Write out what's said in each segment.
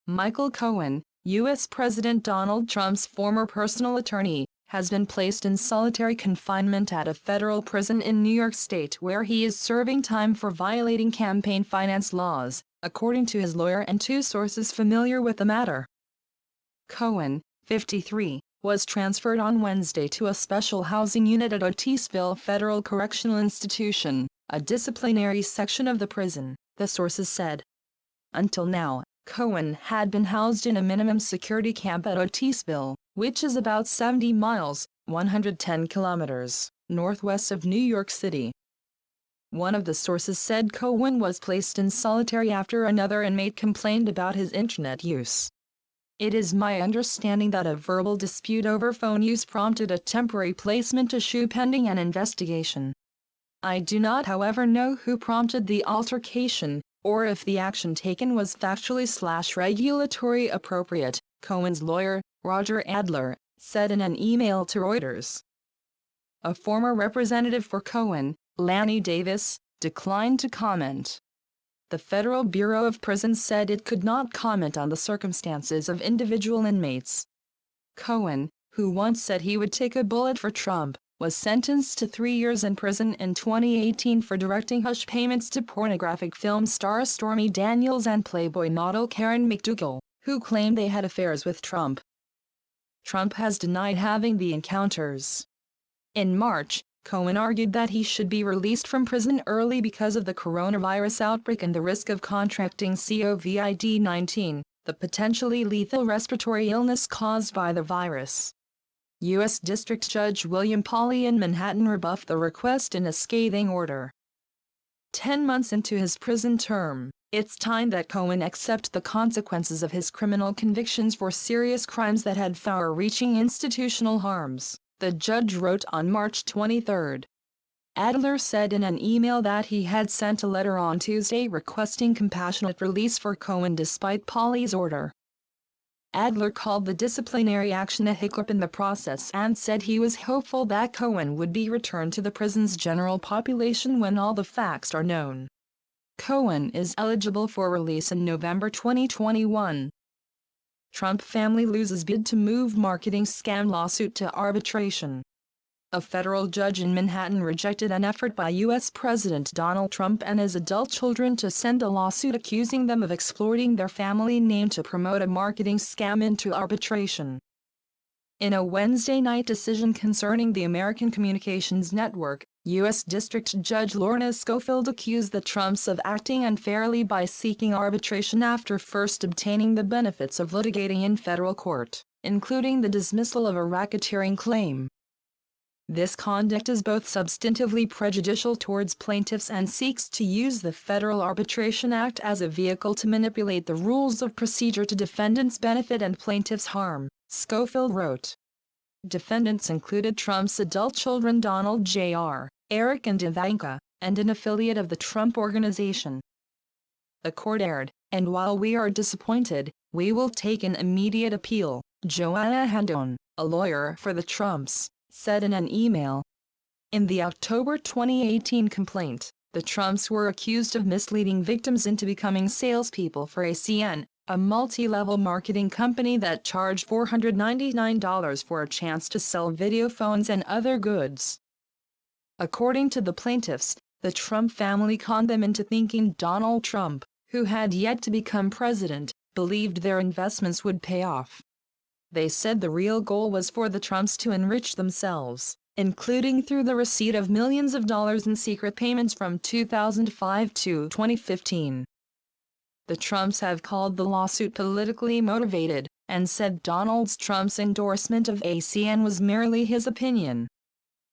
Michael Cohen, U.S. President Donald Trump's former personal attorney, has been placed in solitary confinement at a federal prison in New York State where he is serving time for violating campaign finance laws, according to his lawyer and two sources familiar with the matter. Cohen, 53, was transferred on Wednesday to a special housing unit at Otisville Federal Correctional Institution, a disciplinary section of the prison, the sources said. Until now, Cohen had been housed in a minimum security camp at Otisville, which is about 70 miles, 110 kilometers, northwest of New York City. One of the sources said Cohen was placed in solitary after another inmate complained about his internet use. It is my understanding that a verbal dispute over phone use prompted a temporary placement issue pending an investigation. I do not, however, know who prompted the altercation, or if the action taken was factually/regulatory appropriate, Cohen's lawyer, Roger Adler, said in an email to Reuters. A former representative for Cohen, Lanny Davis, declined to comment. The Federal Bureau of Prisons said it could not comment on the circumstances of individual inmates. Cohen, who once said he would take a bullet for Trump, was sentenced to 3 years in prison in 2018 for directing hush payments to pornographic film star Stormy Daniels and Playboy model Karen McDougal, who claimed they had affairs with Trump. Trump has denied having the encounters. In March, Cohen argued that he should be released from prison early because of the coronavirus outbreak and the risk of contracting COVID-19, the potentially lethal respiratory illness caused by the virus. U.S. District Judge William Pauley in Manhattan rebuffed the request in a scathing order. 10 months into his prison term, it's time that Cohen accept the consequences of his criminal convictions for serious crimes that had far-reaching institutional harms, the judge wrote on March 23. Adler said in an email that he had sent a letter on Tuesday requesting compassionate release for Cohen despite Pauley's order. Adler called the disciplinary action a hiccup in the process and said he was hopeful that Cohen would be returned to the prison's general population when all the facts are known. Cohen is eligible for release in November 2021. Trump family loses bid to move marketing scam lawsuit to arbitration. A federal judge in Manhattan rejected an effort by U.S. President Donald Trump and his adult children to send a lawsuit accusing them of exploiting their family name to promote a marketing scam into arbitration. In a Wednesday night decision concerning the American Communications Network, U.S. District Judge Lorna Schofield accused the Trumps of acting unfairly by seeking arbitration after first obtaining the benefits of litigating in federal court, including the dismissal of a racketeering claim. This conduct is both substantively prejudicial towards plaintiffs and seeks to use the Federal Arbitration Act as a vehicle to manipulate the rules of procedure to defendants' benefit and plaintiffs' harm, Schofield wrote. Defendants included Trump's adult children Donald Jr., Eric and Ivanka, and an affiliate of the Trump Organization. The court erred, and while we are disappointed, we will take an immediate appeal, Joanna Handon, a lawyer for the Trumps, said in an email. In the October 2018 complaint, the Trumps were accused of misleading victims into becoming salespeople for ACN, a multi-level marketing company that charged $499 for a chance to sell video phones and other goods. According to the plaintiffs, the Trump family conned them into thinking Donald Trump, who had yet to become president, believed their investments would pay off. They said the real goal was for the Trumps to enrich themselves, including through the receipt of millions of dollars in secret payments from 2005 to 2015. The Trumps have called the lawsuit politically motivated, and said Donald Trump's endorsement of ACN was merely his opinion.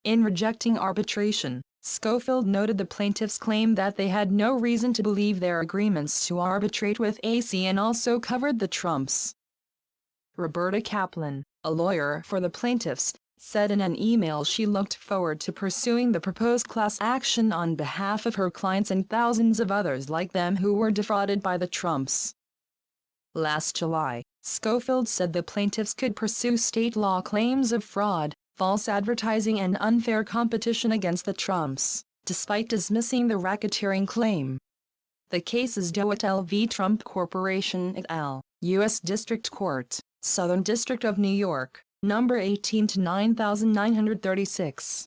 In rejecting arbitration, Schofield noted the plaintiffs' claim that they had no reason to believe their agreements to arbitrate with ACN also covered the Trumps. Roberta Kaplan, a lawyer for the plaintiffs, said in an email she looked forward to pursuing the proposed class action on behalf of her clients and thousands of others like them who were defrauded by the Trumps. Last July, Schofield said the plaintiffs could pursue state law claims of fraud, false advertising and unfair competition against the Trumps, despite dismissing the racketeering claim. The case is Doetel v. Trump Corporation et al., U.S. District Court, Southern District of New York, number 18 to 9936.